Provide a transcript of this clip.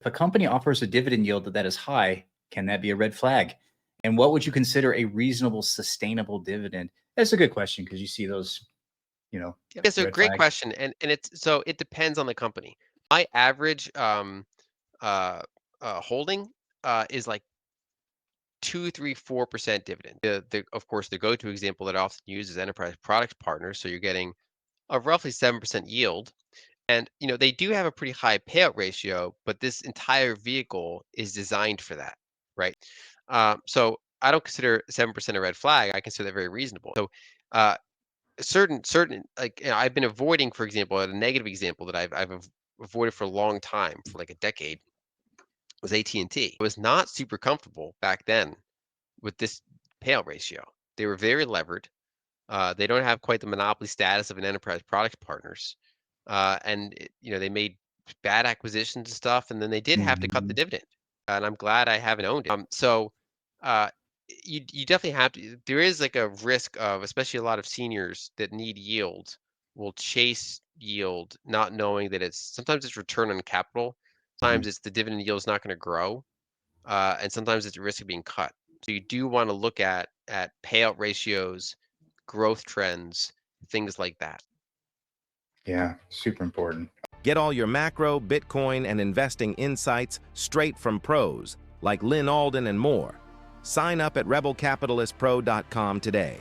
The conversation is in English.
If a company offers a dividend yield that is high, can that be a red flag? And what would you consider a reasonable, sustainable dividend? That's a good question because you see those, It's a red great flags. question, and it depends on the company. My average uh, holding is like 2, 3, 4% dividend. Of course, the go-to example that I often use is enterprise products partners. So you're getting a roughly 7% yield. And they do have a pretty high payout ratio, but this entire vehicle is designed for that, right? So I don't consider 7% a red flag. I consider that very reasonable. So uh, certain like I've been avoiding, for example, a negative example that I've avoided for a long time, for like a decade, was AT&T. I was not super comfortable back then with this payout ratio. They were very levered. They don't have quite the monopoly status of an enterprise products partners, and they made bad acquisitions and stuff, and then they did have to cut the Mhm. dividend. And I'm glad I haven't owned it. So uh, you definitely have to. There is like a risk of, especially a lot of seniors that need yield, will chase yield, not knowing that sometimes it's return on capital, Mhm. sometimes it's the dividend yield is not going to grow, and sometimes it's a risk of being cut. So you do want to look at payout ratios, growth trends, things like that. Yeah, super important. Get all your macro, Bitcoin, and investing insights straight from pros like Lyn Alden and more. Sign up at rebelcapitalistpro.com today.